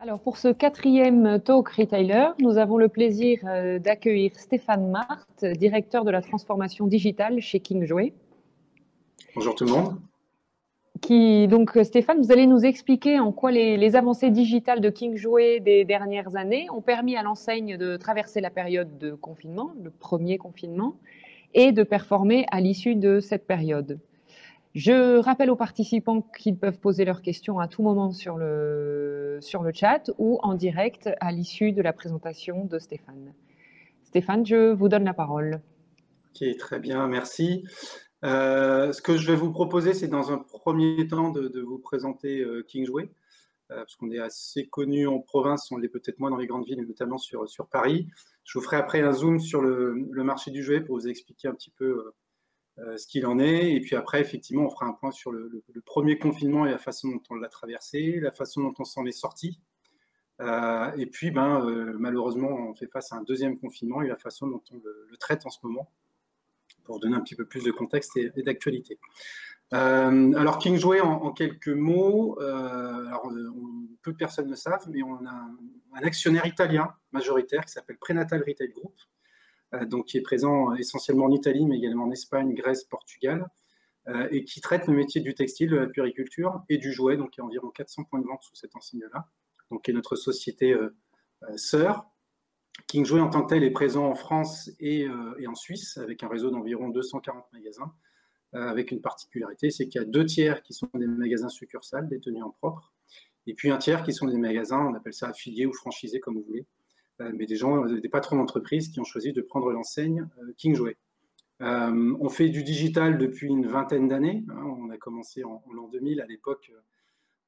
Alors, pour ce quatrième Talk Retailer, nous avons le plaisir d'accueillir Stéphane Marthe, directeur de la transformation digitale chez Kingjoy. Bonjour tout le monde. Donc, Stéphane, vous allez nous expliquer en quoi les avancées digitales de Kingjoy des dernières années ont permis à l'enseigne de traverser la période de confinement, le premier confinement, et de performer à l'issue de cette période. Je rappelle aux participants qu'ils peuvent poser leurs questions à tout moment sur le chat ou en direct à l'issue de la présentation de Stéphane. Stéphane, je vous donne la parole. Ok, très bien, merci. Ce que je vais vous proposer, c'est dans un premier temps de vous présenter Kingjoy, parce qu'on est assez connu en province, on l'est peut-être moins dans les grandes villes, et notamment sur Paris. Je vous ferai après un zoom sur le marché du jouet pour vous expliquer un petit peu ce qu'il en est. Et puis après, effectivement, on fera un point sur le premier confinement et la façon dont on l'a traversé, la façon dont on s'en est sorti. Et puis, malheureusement, on fait face à un deuxième confinement et la façon dont on le traite en ce moment, pour donner un petit peu plus de contexte et d'actualité. Alors, Kingjoy, en quelques mots, peu de personnes le savent, mais on a un actionnaire italien majoritaire qui s'appelle Prenatal Retail Group, donc qui est présent essentiellement en Italie, mais également en Espagne, Grèce, Portugal, et qui traite le métier du textile, de la puériculture et du jouet. Donc il y a environ 400 points de vente sous cette enseigne-là, donc qui est notre société sœur. Kingjoy en tant que tel est présent en France et en Suisse, avec un réseau d'environ 240 magasins, avec une particularité, c'est qu'il y a 2 tiers qui sont des magasins succursales détenus en propre, et puis 1 tiers qui sont des magasins, on appelle ça affiliés ou franchisés comme vous voulez, mais des gens, des patrons d'entreprise qui ont choisi de prendre l'enseigne Kingjoy. On fait du digital depuis une vingtaine d'années. Hein, on a commencé en l'an 2000. À l'époque,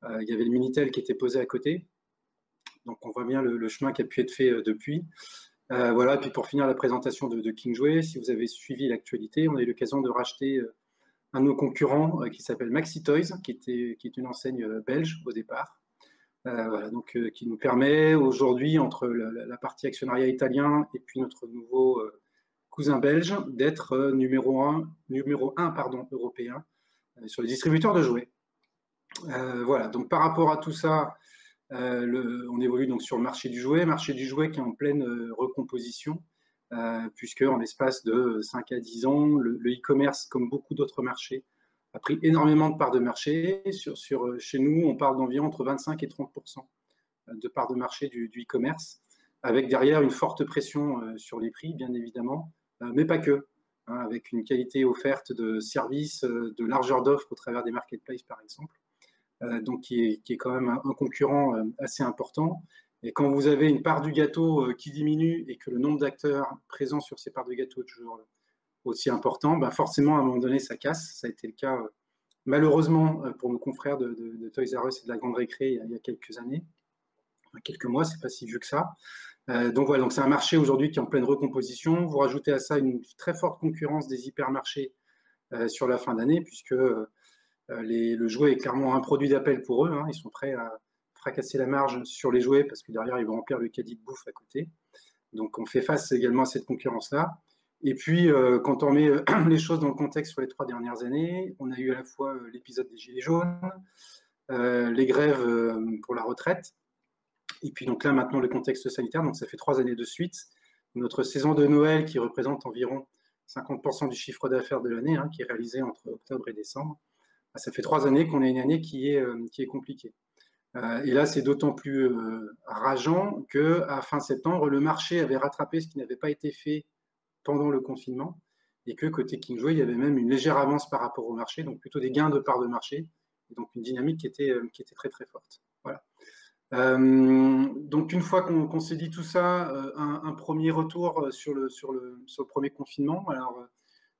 il y avait le Minitel qui était posé à côté. Donc, on voit bien le chemin qui a pu être fait depuis. Voilà. Et puis, pour finir la présentation de Kingjoy, si vous avez suivi l'actualité, on a eu l'occasion de racheter un de nos concurrents qui s'appelle Maxi Toys, qui est une enseigne belge au départ. Voilà, donc qui nous permet aujourd'hui, entre la partie actionnariat italien et puis notre nouveau cousin belge, d'être numéro un européen sur les distributeurs de jouets. Voilà, donc par rapport à tout ça, on évolue donc sur le marché du jouet qui est en pleine recomposition, puisque en l'espace de 5 à 10 ans, le e-commerce, comme beaucoup d'autres marchés, a pris énormément de parts de marché. Chez nous, on parle d'environ entre 25 et 30% de parts de marché du e-commerce, avec derrière une forte pression sur les prix, bien évidemment, mais pas que, hein, avec une qualité offerte de services, de largeur d'offres au travers des marketplaces, par exemple, donc qui est quand même un concurrent assez important. Et quand vous avez une part du gâteau qui diminue et que le nombre d'acteurs présents sur ces parts de gâteau est toujours aussi important, forcément, à un moment donné, ça casse. Ça a été le cas, malheureusement, pour nos confrères de Toys R Us et de la Grande Récré il y a quelques années. Quelques mois, c'est pas si vieux que ça. Donc voilà, donc c'est un marché aujourd'hui qui est en pleine recomposition. Vous rajoutez à ça une très forte concurrence des hypermarchés sur la fin d'année, puisque le jouet est clairement un produit d'appel pour eux. Hein. Ils sont prêts à fracasser la marge sur les jouets parce que derrière, ils vont remplir le caddie de bouffe à côté. Donc on fait face également à cette concurrence-là. Et puis, quand on met les choses dans le contexte sur les 3 dernières années, on a eu à la fois l'épisode des Gilets jaunes, les grèves pour la retraite, et puis donc là, maintenant, le contexte sanitaire. Donc ça fait 3 années de suite. Notre saison de Noël, qui représente environ 50% du chiffre d'affaires de l'année, hein, qui est réalisé entre octobre et décembre, ça fait 3 années qu'on a une année qui est compliquée. Et là, c'est d'autant plus rageant qu'à fin septembre, le marché avait rattrapé ce qui n'avait pas été fait pendant le confinement, et que côté Kingjoy, il y avait même une légère avance par rapport au marché, donc plutôt des gains de part de marché, et donc une dynamique qui était très très forte. Voilà. Donc une fois qu'on s'est dit tout ça, un premier retour sur le premier confinement. Alors,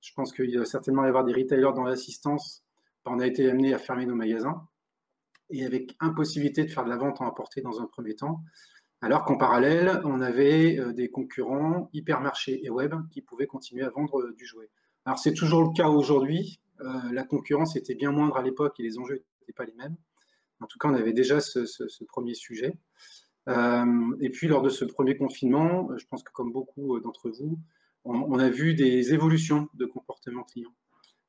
je pense qu'il va certainement y avoir des retailers dans l'assistance. On a été amené à fermer nos magasins, et avec impossibilité de faire de la vente en apporté dans un premier temps. Alors qu'en parallèle, on avait des concurrents, hypermarchés et web, qui pouvaient continuer à vendre du jouet. Alors c'est toujours le cas aujourd'hui. La concurrence était bien moindre à l'époque et les enjeux n'étaient pas les mêmes. En tout cas, on avait déjà ce premier sujet. Et puis, lors de ce premier confinement, je pense que comme beaucoup d'entre vous, on a vu des évolutions de comportement client,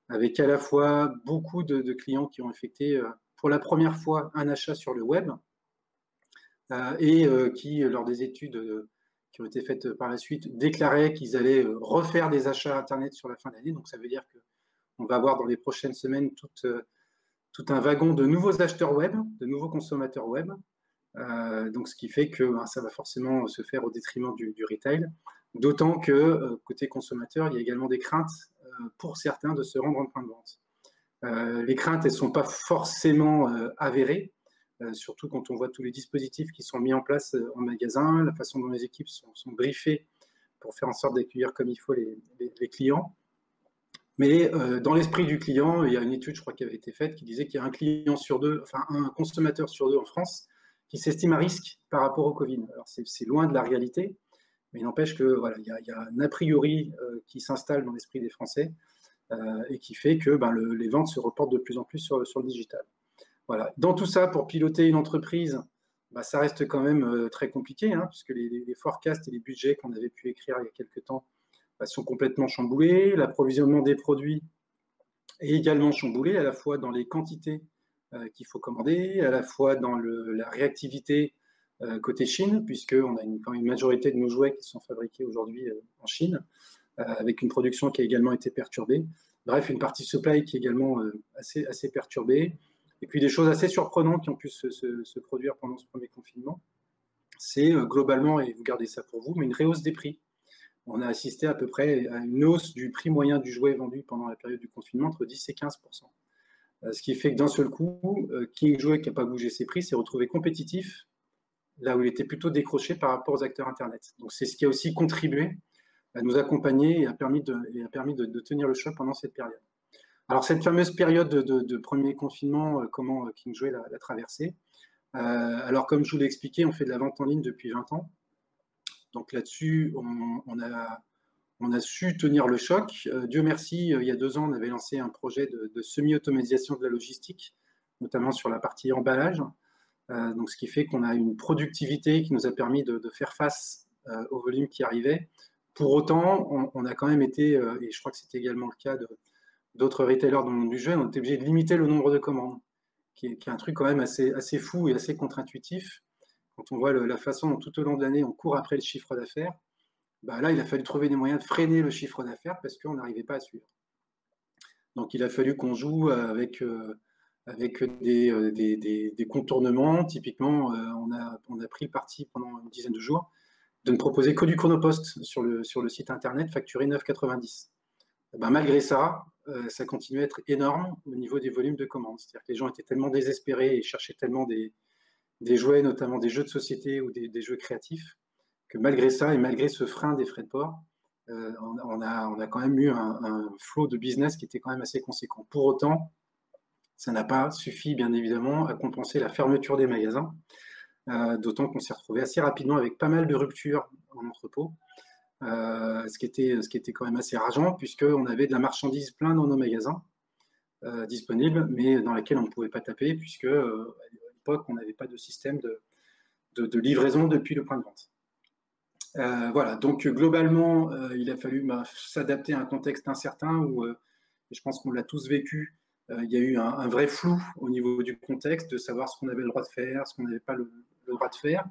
avec à la fois beaucoup de clients qui ont effectué pour la première fois un achat sur le web, et qui, lors des études qui ont été faites par la suite, déclaraient qu'ils allaient refaire des achats Internet sur la fin d'année. Donc, ça veut dire qu'on va avoir dans les prochaines semaines tout un wagon de nouveaux acheteurs web, de nouveaux consommateurs web. Donc, ce qui fait que ça va forcément se faire au détriment du retail. D'autant que, côté consommateur, il y a également des craintes pour certains de se rendre en point de vente. Les craintes, elles ne sont pas forcément avérées, surtout quand on voit tous les dispositifs qui sont mis en place en magasin, la façon dont les équipes sont briefées pour faire en sorte d'accueillir comme il faut les clients. Mais dans l'esprit du client, il y a une étude, je crois, qui avait été faite, qui disait qu'il y a un client sur deux, enfin un consommateur sur deux en France, qui s'estime à risque par rapport au Covid. Alors c'est loin de la réalité, mais il n'empêche que voilà, il y a un a priori qui s'installe dans l'esprit des Français et qui fait que les ventes se reportent de plus en plus sur le digital. Voilà. Dans tout ça, pour piloter une entreprise, ça reste quand même très compliqué, puisque les forecasts et les budgets qu'on avait pu écrire il y a quelques temps sont complètement chamboulés. L'approvisionnement des produits est également chamboulé, à la fois dans les quantités qu'il faut commander, à la fois dans la réactivité côté Chine, puisqu'on a quand même une majorité de nos jouets qui sont fabriqués aujourd'hui en Chine, avec une production qui a également été perturbée. Bref, une partie supply qui est également assez perturbée. Et puis des choses assez surprenantes qui ont pu se produire pendant ce premier confinement. C'est globalement, et vous gardez ça pour vous, mais une rehausse des prix. On a assisté à peu près à une hausse du prix moyen du jouet vendu pendant la période du confinement entre 10 et 15%. Ce qui fait que d'un seul coup, King Jouet, qui n'a pas bougé ses prix, s'est retrouvé compétitif, là où il était plutôt décroché par rapport aux acteurs Internet. Donc c'est ce qui a aussi contribué à nous accompagner et a permis de tenir le choc pendant cette période. Alors cette fameuse période de premier confinement, comment King Jouet l'a traversée. Alors comme je vous l'ai expliqué, on fait de la vente en ligne depuis 20 ans. Donc là-dessus, on a su tenir le choc. Dieu merci, il y a 2 ans, on avait lancé un projet de semi-automatisation de la logistique, notamment sur la partie emballage. Donc, ce qui fait qu'on a une productivité qui nous a permis de faire face au volume qui arrivait. Pour autant, on a quand même été, et je crois que c'était également le cas d'autres retailers dans le monde du jeu, on était obligé de limiter le nombre de commandes, qui est un truc quand même assez fou et assez contre-intuitif. Quand on voit la façon dont tout au long de l'année, on court après le chiffre d'affaires, là, il a fallu trouver des moyens de freiner le chiffre d'affaires parce qu'on n'arrivait pas à suivre. Donc, il a fallu qu'on joue avec des contournements. Typiquement, on a pris le parti pendant une dizaine de jours de ne proposer que du chronopost sur le site internet facturé 9,90. Malgré ça, ça continuait à être énorme au niveau des volumes de commandes. C'est-à-dire que les gens étaient tellement désespérés et cherchaient tellement des jouets, notamment des jeux de société ou des jeux créatifs, que malgré ça et malgré ce frein des frais de port, on a quand même eu un flot de business qui était quand même assez conséquent. Pour autant, ça n'a pas suffi, bien évidemment, à compenser la fermeture des magasins, d'autant qu'on s'est retrouvé assez rapidement avec pas mal de ruptures en entrepôt, ce qui était quand même assez rageant, puisqu'on avait de la marchandise plein dans nos magasins disponibles, mais dans laquelle on ne pouvait pas taper, puisque à l'époque, on n'avait pas de système de livraison depuis le point de vente. Voilà, donc globalement, il a fallu s'adapter à un contexte incertain où, je pense qu'on l'a tous vécu, il y a eu un vrai flou au niveau du contexte, de savoir ce qu'on avait le droit de faire, ce qu'on n'avait pas le droit de faire.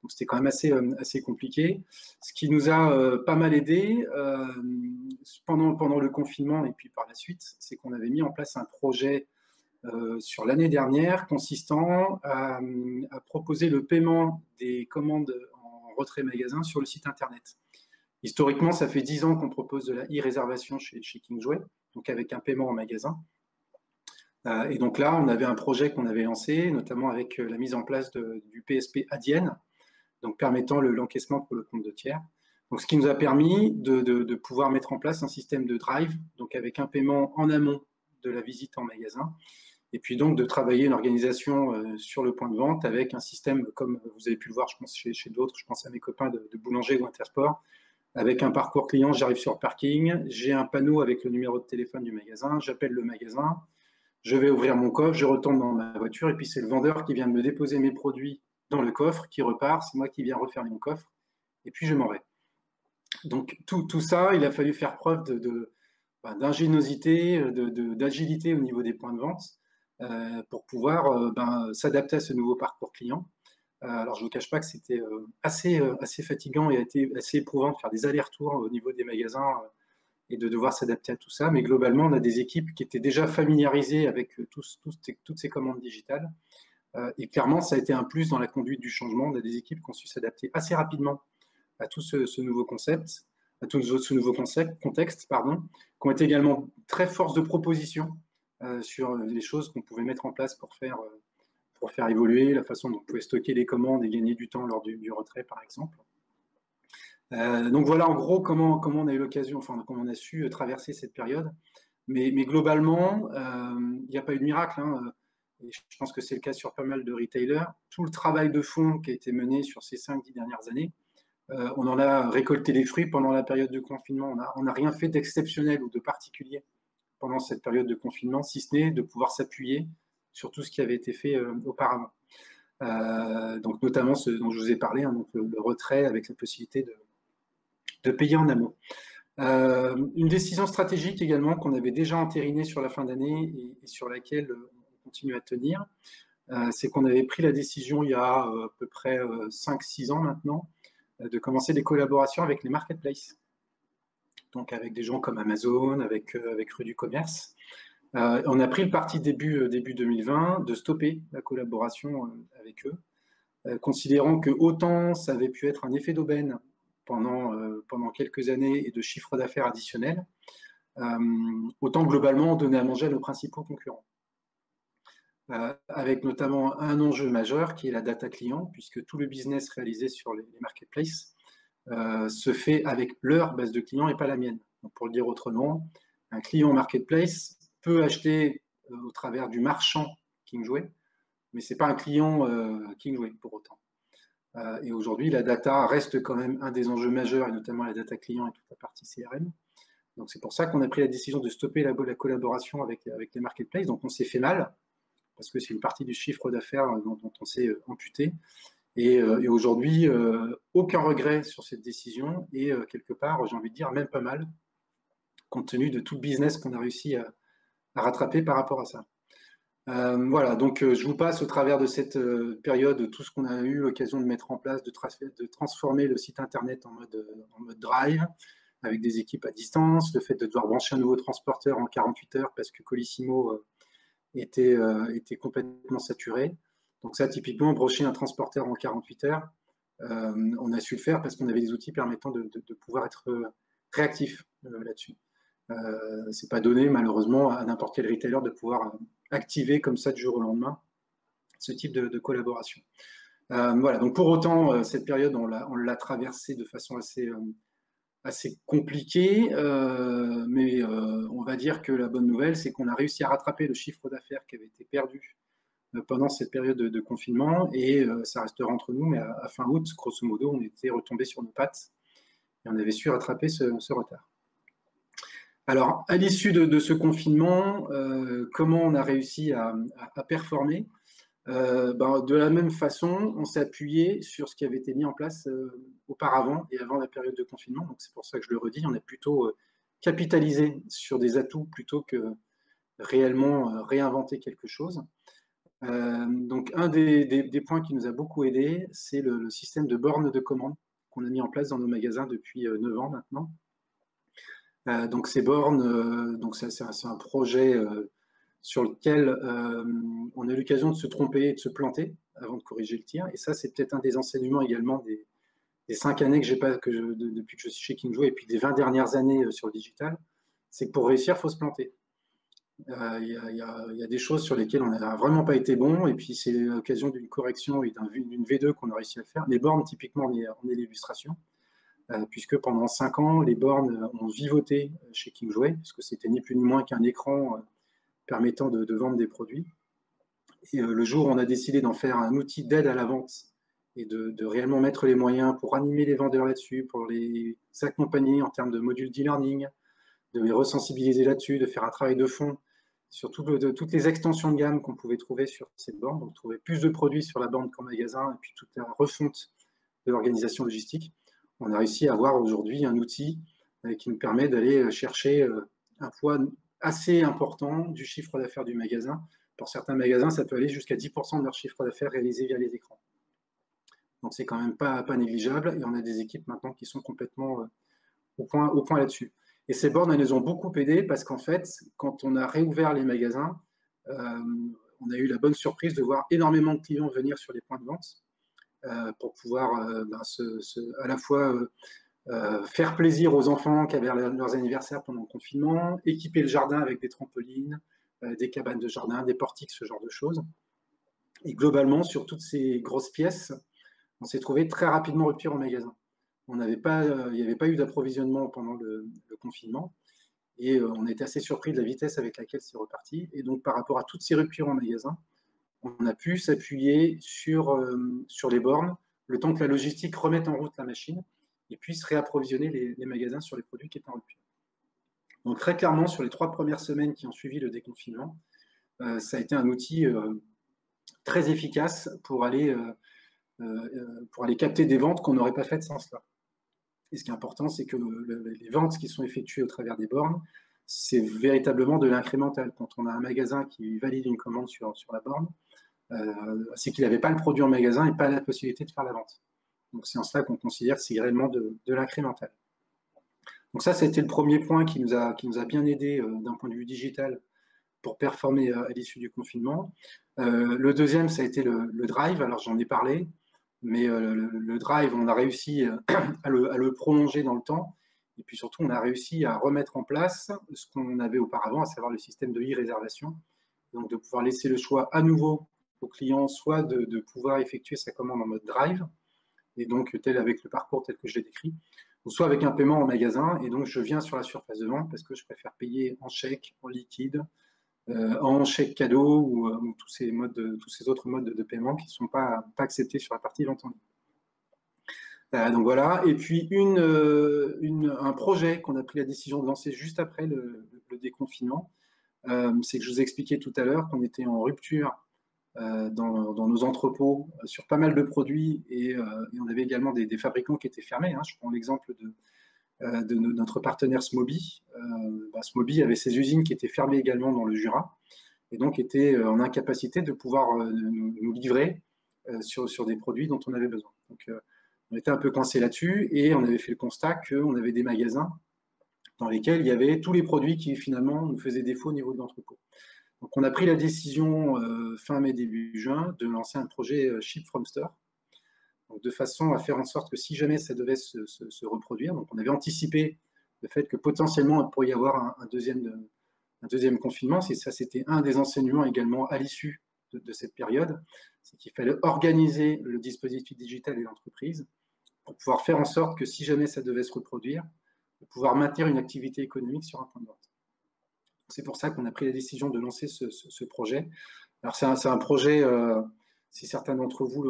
Donc c'était quand même assez compliqué. Ce qui nous a pas mal aidé pendant le confinement et puis par la suite, c'est qu'on avait mis en place un projet sur l'année dernière consistant à proposer le paiement des commandes en retrait magasin sur le site internet. Historiquement, ça fait 10 ans qu'on propose de la e-réservation chez King Jouet, donc avec un paiement en magasin. Et donc là, on avait un projet qu'on avait lancé, notamment avec la mise en place du PSP Adyen, donc permettant l'encaissement pour le compte de tiers. Donc, ce qui nous a permis de pouvoir mettre en place un système de drive, donc avec un paiement en amont de la visite en magasin, et puis donc de travailler une organisation sur le point de vente avec un système, comme vous avez pu le voir, je pense, chez d'autres, je pense à mes copains de Boulanger ou Intersport, avec un parcours client, j'arrive sur le parking, j'ai un panneau avec le numéro de téléphone du magasin, j'appelle le magasin, je vais ouvrir mon coffre, je retourne dans ma voiture, et puis c'est le vendeur qui vient de me déposer mes produits dans le coffre, qui repart, c'est moi qui viens refermer mon coffre, et puis je m'en vais. Donc tout ça, il a fallu faire preuve d'ingéniosité, d'agilité au niveau des points de vente pour pouvoir s'adapter à ce nouveau parcours client. Alors, je ne vous cache pas que c'était assez fatigant et assez éprouvant de faire des allers-retours au niveau des magasins et de devoir s'adapter à tout ça. Mais globalement, on a des équipes qui étaient déjà familiarisées avec toutes ces commandes digitales. Et clairement, ça a été un plus dans la conduite du changement. On a des équipes qui ont su s'adapter assez rapidement à tout ce nouveau concept, à tout ce nouveau contexte, pardon, qui ont été également très force de proposition sur les choses qu'on pouvait mettre en place pour faire évoluer la façon dont on pouvait stocker les commandes et gagner du temps lors du retrait, par exemple. Donc voilà en gros comment on a eu l'occasion, enfin comment on a su traverser cette période. Mais globalement, il n'y a pas eu de miracle. Hein. Et je pense que c'est le cas sur pas mal de retailers. Tout le travail de fond qui a été mené sur ces 5-10 dernières années, on en a récolté les fruits pendant la période de confinement. On n'a rien fait d'exceptionnel ou de particulier pendant cette période de confinement, si ce n'est de pouvoir s'appuyer sur tout ce qui avait été fait auparavant. Donc notamment ce dont je vous ai parlé, hein, donc le retrait avec la possibilité de payer en amont. Une décision stratégique également qu'on avait déjà entérinée sur la fin d'année et sur laquelle on continue à tenir, c'est qu'on avait pris la décision il y a à peu près 5-6 ans maintenant de commencer des collaborations avec les marketplaces. Donc avec des gens comme Amazon, avec Rue du Commerce. On a pris le parti début 2020 de stopper la collaboration avec eux, considérant que autant ça avait pu être un effet d'aubaine pendant quelques années et de chiffre d'affaires additionnel, autant globalement on donnait à manger à nos principaux concurrents. Avec notamment un enjeu majeur qui est la data client, puisque tout le business réalisé sur les marketplaces se fait avec leur base de clients et pas la mienne. Donc pour le dire autrement, un client marketplace peut acheter au travers du marchand Kingsway, mais ce n'est pas un client Kingsway pour autant. Et aujourd'hui, la data reste quand même un des enjeux majeurs, et notamment la data client et toute la partie CRM. Donc c'est pour ça qu'on a pris la décision de stopper la collaboration avec les marketplaces. Donc on s'est fait mal, parce que c'est une partie du chiffre d'affaires dont on s'est amputé. Et aujourd'hui, aucun regret sur cette décision et quelque part, j'ai envie de dire, même pas mal, compte tenu de tout le business qu'on a réussi à rattraper par rapport à ça. Voilà, donc je vous passe au travers de cette période tout ce qu'on a eu l'occasion de mettre en place, de transformer le site internet en mode drive, avec des équipes à distance, le fait de devoir brancher un nouveau transporteur en 48 heures parce que Colissimo était complètement saturé. Donc ça, typiquement, brocher un transporteur en 48 heures, on a su le faire parce qu'on avait des outils permettant de pouvoir être réactif là-dessus. C'est pas donné, malheureusement, à n'importe quel retailer de pouvoir activer comme ça du jour au lendemain ce type de collaboration. Voilà, donc pour autant, cette période, on l'a traversée de façon assez compliquée, mais on va dire que la bonne nouvelle, c'est qu'on a réussi à rattraper le chiffre d'affaires qui avait été perdu pendant cette période de confinement, et ça restera entre nous, mais à fin août, grosso modo, on était retombé sur nos pattes et on avait su rattraper ce retard. Alors, à l'issue de ce confinement, comment on a réussi à performer? De la même façon, on s'est appuyé sur ce qui avait été mis en place auparavant et avant la période de confinement. Donc, c'est pour ça que je le redis, on a plutôt capitalisé sur des atouts plutôt que réellement réinventer quelque chose. Donc, un des points qui nous a beaucoup aidé, c'est le système de bornes de commande qu'on a mis en place dans nos magasins depuis 9 ans maintenant. Donc, ces bornes, c'est un projet sur lequel on a eu l'occasion de se tromper et de se planter avant de corriger le tir. Et ça, c'est peut-être un des enseignements également des 5 années depuis que je suis chez Kingsway et puis des 20 dernières années sur le digital. C'est que pour réussir, il faut se planter. Il y a des choses sur lesquelles on n'a vraiment pas été bon, et puis c'est l'occasion d'une correction et d'une V2 qu'on a réussi à faire. Les bornes, typiquement, on est l'illustration, puisque pendant 5 ans, les bornes ont vivoté chez Kingsway, puisque c'était ni plus ni moins qu'un écran permettant de vendre des produits. Et le jour où on a décidé d'en faire un outil d'aide à la vente et de réellement mettre les moyens pour animer les vendeurs là-dessus, pour les accompagner en termes de modules d'e-learning, de les resensibiliser là-dessus, de faire un travail de fond sur toutes les extensions de gamme qu'on pouvait trouver sur cette borne, donc trouver plus de produits sur la borne qu'en magasin, et puis toute la refonte de l'organisation logistique. On a réussi à avoir aujourd'hui un outil qui nous permet d'aller chercher un poids assez important du chiffre d'affaires du magasin. Pour certains magasins, ça peut aller jusqu'à 10% de leur chiffre d'affaires réalisé via les écrans. Donc, c'est quand même pas négligeable. Et on a des équipes maintenant qui sont complètement au point là-dessus. Et ces bornes, elles nous ont beaucoup aidé parce qu'en fait, quand on a réouvert les magasins, on a eu la bonne surprise de voir énormément de clients venir sur les points de vente pour pouvoir à la fois faire plaisir aux enfants qui avaient leurs anniversaires pendant le confinement, équiper le jardin avec des trampolines, des cabanes de jardin, des portiques, ce genre de choses. Et globalement, sur toutes ces grosses pièces, on s'est trouvé très rapidement rupture en magasin. Il n'y avait pas eu d'approvisionnement pendant le confinement et on était assez surpris de la vitesse avec laquelle c'est reparti. Et donc, par rapport à toutes ces ruptures en magasin, on a pu s'appuyer sur les bornes, le temps que la logistique remette en route la machine et puisse réapprovisionner les magasins sur les produits qui étaient en rupture. Donc, très clairement, sur les 3 premières semaines qui ont suivi le déconfinement, ça a été un outil très efficace pour aller capter des ventes qu'on n'aurait pas faites sans cela. Et ce qui est important, c'est que les ventes qui sont effectuées au travers des bornes, c'est véritablement de l'incrémental. Quand on a un magasin qui valide une commande sur la borne, c'est qu'il n'avait pas le produit en magasin et pas la possibilité de faire la vente. Donc c'est en cela qu'on considère que c'est réellement de l'incrémental. Donc ça, c'était le premier point qui nous a bien aidé d'un point de vue digital pour performer à l'issue du confinement. Le deuxième, ça a été le drive. Alors j'en ai parlé, mais le drive, on a réussi à le prolonger dans le temps. Et puis surtout, on a réussi à remettre en place ce qu'on avait auparavant, à savoir le système de e-réservation. Donc de pouvoir laisser le choix à nouveau au client, soit de pouvoir effectuer sa commande en mode drive, et donc avec le parcours tel que je l'ai décrit, ou soit avec un paiement en magasin, et donc je viens sur la surface de vente parce que je préfère payer en chèque, en liquide, en chèque cadeau ou tous ces autres modes de paiement qui ne sont pas acceptés sur la partie vente en ligne. Donc voilà, et puis un projet qu'on a pris la décision de lancer juste après le déconfinement, c'est que je vous ai expliqué tout à l'heure qu'on était en rupture dans nos entrepôts sur pas mal de produits et on avait également des fabricants qui étaient fermés. Je prends l'exemple de notre partenaire Smoby. Smoby avait ses usines qui étaient fermées également dans le Jura et donc était en incapacité de pouvoir nous livrer sur des produits dont on avait besoin. Donc on était un peu coincé là-dessus et on avait fait le constat qu'on avait des magasins dans lesquels il y avait tous les produits qui finalement nous faisaient défaut au niveau de l'entrepôt. Donc on a pris la décision fin mai, début juin de lancer un projet Ship from Store, donc de façon à faire en sorte que si jamais ça devait se reproduire, donc on avait anticipé le fait que potentiellement il pourrait y avoir un deuxième confinement, et ça c'était un des enseignements également à l'issue de cette période, c'est qu'il fallait organiser le dispositif digital et l'entreprise pour pouvoir faire en sorte que si jamais ça devait se reproduire, de pouvoir maintenir une activité économique sur un point de vente. C'est pour ça qu'on a pris la décision de lancer ce projet. Alors c'est un projet, si certains d'entre vous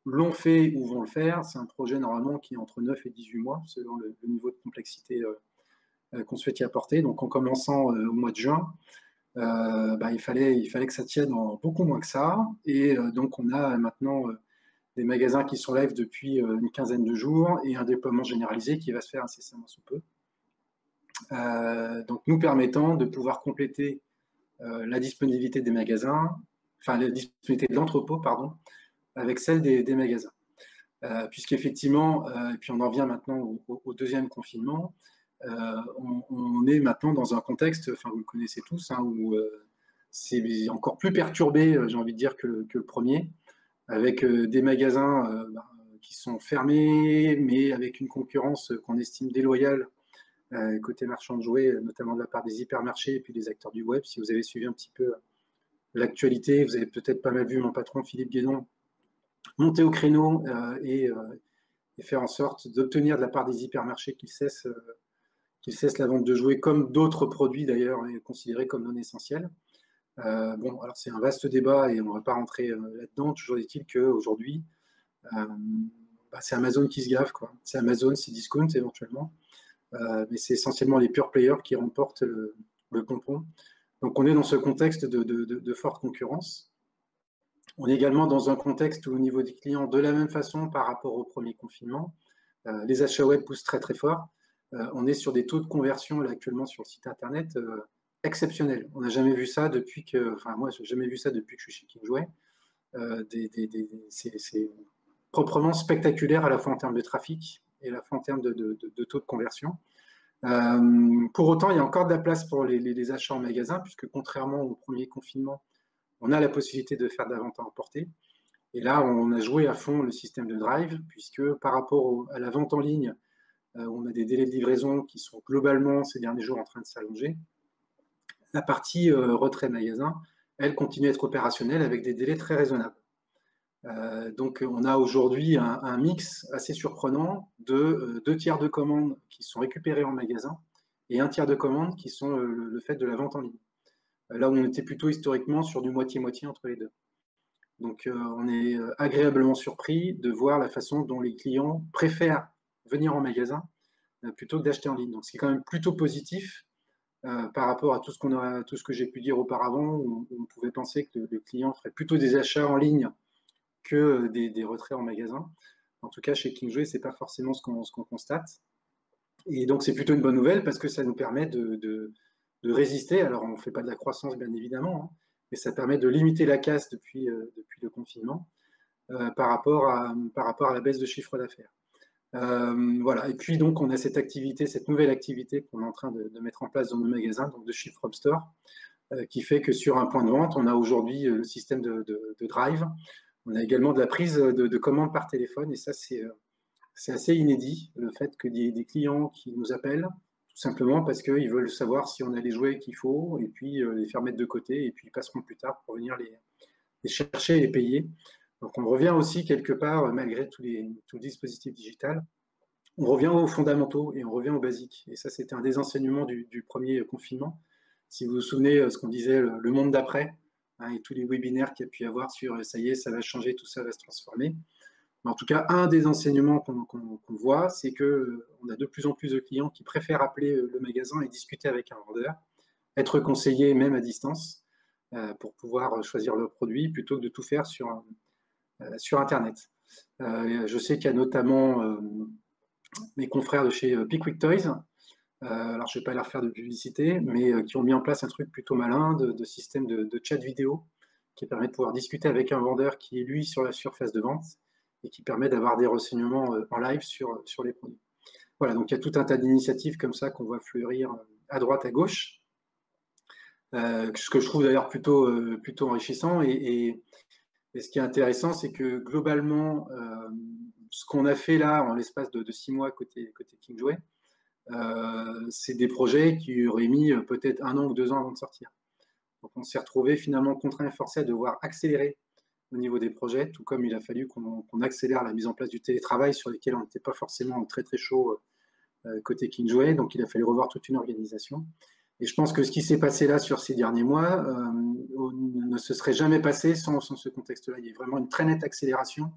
l'ont fait ou vont le faire, c'est un projet normalement qui est entre 9 et 18 mois, selon le niveau de complexité qu'on souhaite y apporter. Donc en commençant au mois de juin, il fallait que ça tienne en beaucoup moins que ça. Et donc on a maintenant des magasins qui sont live depuis une quinzaine de jours et un déploiement généralisé qui va se faire incessamment sous peu. Donc nous permettant de pouvoir compléter la disponibilité des magasins, enfin la disponibilité de l'entrepôt, pardon, avec celle des magasins. Puisqu'effectivement, et puis on en vient maintenant au deuxième confinement, on est maintenant dans un contexte, enfin vous le connaissez tous, où c'est encore plus perturbé, j'ai envie de dire, que le premier, avec des magasins qui sont fermés, mais avec une concurrence qu'on estime déloyale côté marchand de jouets, notamment de la part des hypermarchés et puis des acteurs du web. Si vous avez suivi un petit peu l'actualité, vous avez peut-être pas mal vu mon patron Philippe Guénon monter au créneau et faire en sorte d'obtenir de la part des hypermarchés qu'ils cessent la vente de jouets, comme d'autres produits d'ailleurs, considérés comme non essentiels. Alors c'est un vaste débat et on ne va pas rentrer là-dedans. Toujours est-il qu'aujourd'hui, c'est Amazon qui se gave, quoi. C'est Amazon, c'est Discount éventuellement. Mais c'est essentiellement les pure players qui remportent le pompon. Donc on est dans ce contexte de forte concurrence. On est également dans un contexte où au niveau des clients, de la même façon par rapport au premier confinement, les achats web poussent très très fort. On est sur des taux de conversion là, actuellement sur le site internet exceptionnels. On n'a jamais vu ça depuis que, moi, j'ai jamais vu ça depuis que je suis chez KingJouet. proprement spectaculaire à la fois en termes de trafic et à la fois en termes de taux de conversion. Pour autant, il y a encore de la place pour les achats en magasin, puisque contrairement au premier confinement, on a la possibilité de faire de la vente à emporter. Et là, on a joué à fond le système de drive, puisque par rapport à la vente en ligne, on a des délais de livraison qui sont globalement ces derniers jours en train de s'allonger. La partie retrait magasin, elle continue à être opérationnelle avec des délais très raisonnables. Donc, on a aujourd'hui un mix assez surprenant de 2 tiers de commandes qui sont récupérées en magasin et 1 tiers de commandes qui sont le fait de la vente en ligne. Là où on était plutôt historiquement sur du moitié-moitié entre les deux. Donc, on est agréablement surpris de voir la façon dont les clients préfèrent venir en magasin plutôt que d'acheter en ligne. Donc, ce qui est quand même plutôt positif par rapport à tout ce que j'ai pu dire auparavant, où on pouvait penser que le client ferait plutôt des achats en ligne que des retraits en magasin. En tout cas, chez KingJouet, ce n'est pas forcément ce qu'on constate. Et donc, c'est plutôt une bonne nouvelle parce que ça nous permet de résister. Alors, on ne fait pas de la croissance, bien évidemment, hein, mais ça permet de limiter la casse depuis le confinement par rapport à la baisse de chiffre d'affaires. Voilà. Et puis, donc, on a cette nouvelle activité qu'on est en train de mettre en place dans nos magasins, donc de Ship From Store, qui fait que sur un point de vente, on a aujourd'hui le système de drive. On a également de la prise de commandes par téléphone, et ça, c'est assez inédit, le fait que des clients qui nous appellent, tout simplement parce qu'ils veulent savoir si on a les jouets qu'il faut, et puis les faire mettre de côté, et puis ils passeront plus tard pour venir les chercher et les payer. Donc on revient aussi quelque part, malgré tout le dispositif digital, on revient aux fondamentaux et on revient aux basiques. Et ça, c'était un des enseignements du premier confinement. Si vous vous souvenez ce qu'on disait, le monde d'après, hein, et tous les webinaires qu'il y a pu y avoir sur ça y est, ça va changer, tout ça va se transformer. Mais en tout cas, un des enseignements qu'on voit, c'est qu'on a de plus en plus de clients qui préfèrent appeler le magasin et discuter avec un vendeur, être conseillés même à distance pour pouvoir choisir leur produit plutôt que de tout faire sur Internet. Je sais qu'il y a notamment mes confrères de chez Pickwick Toys, alors je ne vais pas leur faire de publicité, mais qui ont mis en place un truc plutôt malin de système de chat vidéo qui permet de pouvoir discuter avec un vendeur qui est lui sur la surface de vente et qui permet d'avoir des renseignements en live sur les produits. Voilà, donc il y a tout un tas d'initiatives comme ça qu'on voit fleurir à droite, à gauche, ce que je trouve d'ailleurs plutôt enrichissant. Et ce qui est intéressant, c'est que globalement, ce qu'on a fait là en l'espace de 6 mois côté KingJouet, c'est des projets qui auraient mis peut-être 1 an ou 2 ans avant de sortir. Donc on s'est retrouvé finalement contraint et forcé à devoir accélérer au niveau des projets, tout comme il a fallu qu'on accélère la mise en place du télétravail sur lesquels on n'était pas forcément très très chaud côté KingJouet, donc il a fallu revoir toute une organisation. Et je pense que ce qui s'est passé là sur ces derniers mois ne se serait jamais passé sans ce contexte-là. Il y a vraiment une très nette accélération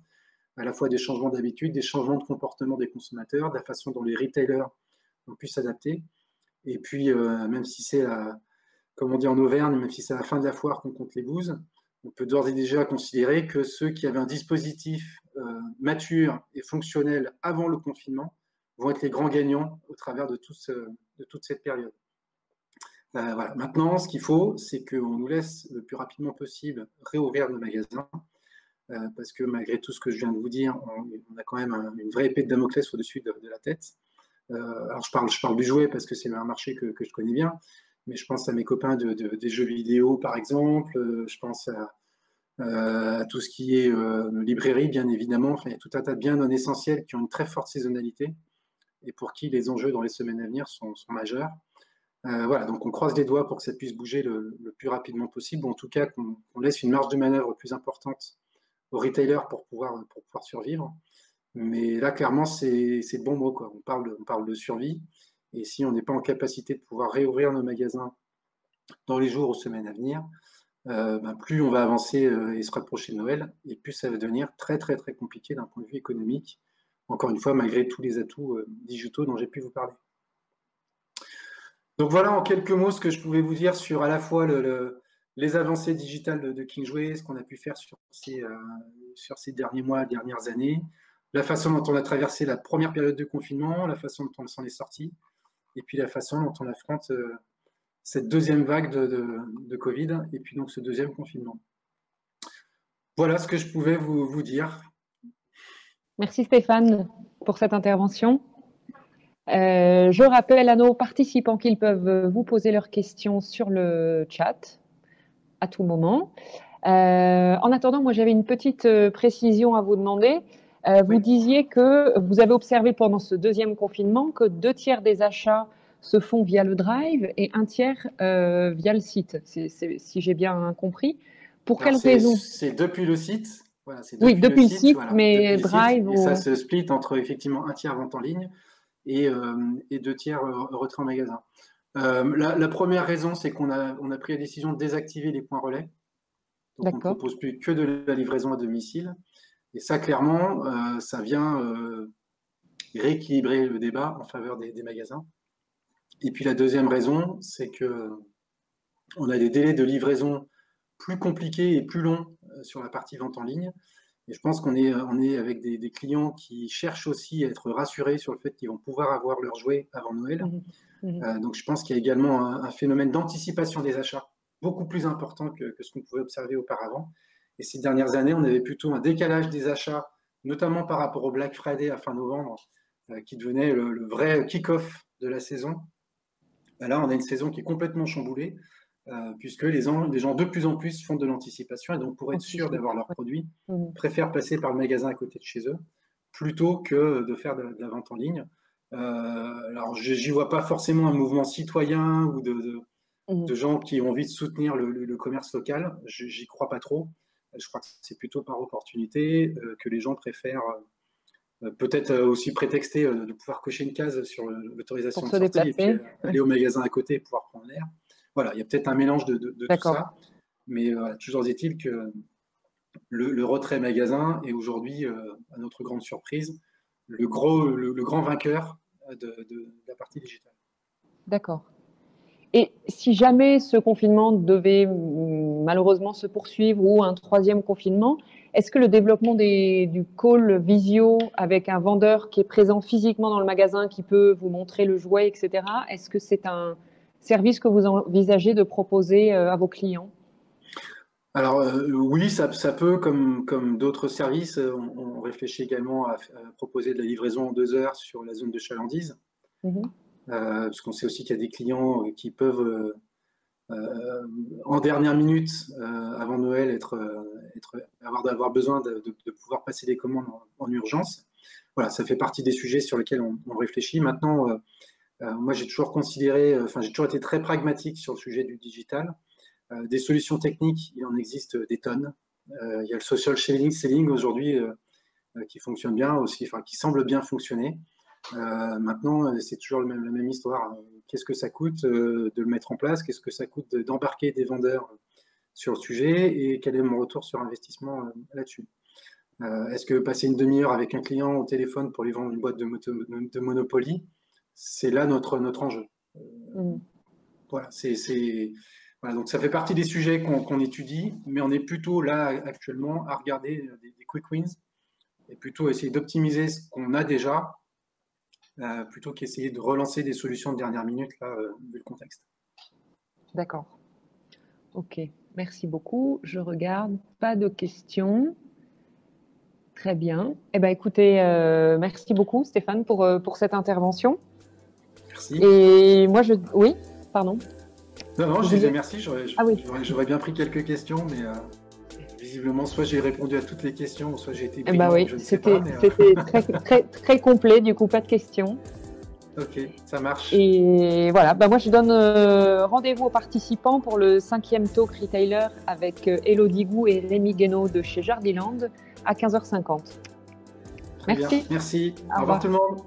à la fois des changements d'habitude, des changements de comportement des consommateurs, de la façon dont les retailers ont pu s'adapter. Et puis, même si c'est, comme on dit en Auvergne, même si c'est à la fin de la foire qu'on compte les bouses, on peut d'ores et déjà considérer que ceux qui avaient un dispositif mature et fonctionnel avant le confinement vont être les grands gagnants au travers de toute cette période. Voilà. Maintenant, ce qu'il faut, c'est qu'on nous laisse le plus rapidement possible réouvrir nos magasins, parce que malgré tout ce que je viens de vous dire, on a quand même une vraie épée de Damoclès au-dessus de la tête. Alors je parle du jouet parce que c'est un marché que je connais bien, mais je pense à mes copains des jeux vidéo, par exemple, je pense à tout ce qui est librairie, bien évidemment. Enfin, il y a tout un tas de biens non essentiels qui ont une très forte saisonnalité et pour qui les enjeux dans les semaines à venir sont majeurs. Voilà, donc on croise les doigts pour que ça puisse bouger le plus rapidement possible, ou en tout cas qu'on laisse une marge de manœuvre plus importante aux retailers pour pouvoir survivre. Mais là, clairement, c'est de bon mot, quoi. On parle de survie, et si on n'est pas en capacité de pouvoir réouvrir nos magasins dans les jours ou semaines à venir, plus on va avancer et se rapprocher de Noël, et plus ça va devenir très très très compliqué d'un point de vue économique, encore une fois, malgré tous les atouts digitaux dont j'ai pu vous parler. Donc voilà en quelques mots ce que je pouvais vous dire sur à la fois les avancées digitales de KingJouet, ce qu'on a pu faire sur ces derniers mois, dernières années, la façon dont on a traversé la première période de confinement, la façon dont on s'en est sorti, et puis la façon dont on affronte cette deuxième vague de Covid, et puis donc ce deuxième confinement. Voilà ce que je pouvais vous dire. Merci Stéphane pour cette intervention. Je rappelle à nos participants qu'ils peuvent vous poser leurs questions sur le chat à tout moment. En attendant, moi j'avais une petite précision à vous demander. Vous disiez que vous avez observé pendant ce deuxième confinement que 2 tiers des achats se font via le drive et 1 tiers via le site, si j'ai bien compris. Pour quelles raisons? C'est depuis le site. Voilà, c'est Oui, depuis le site, voilà, mais depuis le drive site, et ça se split entre effectivement 1 tiers vente en ligne et 2 tiers retrait en magasin. La première raison, c'est qu'on a pris la décision de désactiver les points relais. Donc on ne propose plus que de la livraison à domicile. Et ça, clairement, ça vient rééquilibrer le débat en faveur des magasins. Et puis la deuxième raison, c'est qu'on a des délais de livraison plus compliqués et plus longs sur la partie vente en ligne. Et je pense qu'on est avec des clients qui cherchent aussi à être rassurés sur le fait qu'ils vont pouvoir avoir leurs jouets avant Noël. Donc je pense qu'il y a également un phénomène d'anticipation des achats beaucoup plus important que ce qu'on pouvait observer auparavant. Et ces dernières années, on avait plutôt un décalage des achats, notamment par rapport au Black Friday à fin novembre, qui devenait le vrai kick-off de la saison. Là, on a une saison qui est complètement chamboulée, puisque les gens de plus en plus font de l'anticipation et donc pour être sûr d'avoir leurs produits, préfèrent passer par le magasin à côté de chez eux plutôt que de faire de la vente en ligne. Alors, j'y vois pas forcément un mouvement citoyen ou de gens qui ont envie de soutenir le commerce local. J'y crois pas trop. Je crois que c'est plutôt par opportunité que les gens préfèrent peut-être aussi prétexter de pouvoir cocher une case sur l'autorisation de sortie et puis aller au magasin à côté et pouvoir prendre l'air. Voilà, il y a peut-être un mélange de tout ça, mais toujours est-il que le retrait magasin est aujourd'hui, à notre grande surprise, le grand vainqueur de la partie digitale. D'accord. Et si jamais ce confinement devait malheureusement se poursuivre ou un troisième confinement, est-ce que le développement du call visio avec un vendeur qui est présent physiquement dans le magasin, qui peut vous montrer le jouet, etc., est-ce que c'est un service que vous envisagez de proposer à vos clients? Alors oui, ça peut, comme d'autres services, on réfléchit également à proposer de la livraison en 2 heures sur la zone de chalandise. Parce qu'on sait aussi qu'il y a des clients qui peuvent, en dernière minute, avant Noël, avoir besoin de pouvoir passer des commandes en urgence. Voilà, ça fait partie des sujets sur lesquels on réfléchit. Maintenant, moi, j'ai toujours été très pragmatique sur le sujet du digital. Des solutions techniques, il en existe des tonnes. Il y a le social selling aujourd'hui qui fonctionne bien aussi, qui semble bien fonctionner. Maintenant, c'est toujours la même histoire. Qu'est-ce que ça coûte de le mettre en place? Qu'est-ce que ça coûte d'embarquer des vendeurs sur le sujet? Et quel est mon retour sur investissement là-dessus? Est-ce que passer une demi-heure avec un client au téléphone pour lui vendre une boîte de Monopoly, c'est là notre enjeu. Voilà, voilà, donc ça fait partie des sujets qu'on étudie, mais on est plutôt là actuellement à regarder des quick wins et plutôt essayer d'optimiser ce qu'on a déjà plutôt qu'essayer de relancer des solutions de dernière minute, là, vu le contexte. D'accord. Ok, merci beaucoup. Je regarde, pas de questions. Très bien. Eh bien, écoutez, merci beaucoup Stéphane pour cette intervention. Merci. Et moi, oui, pardon. Non, je disais merci. J'aurais bien pris quelques questions, mais visiblement, soit j'ai répondu à toutes les questions, soit j'ai été brillant. Oui, c'était très complet, du coup, pas de questions. Ok, ça marche. Et voilà, moi je donne rendez-vous aux participants pour le 5e talk retailer avec Elodie Gou et Rémi Guénaud de chez Jardiland à 15h50. Merci. Merci. Au revoir tout le monde.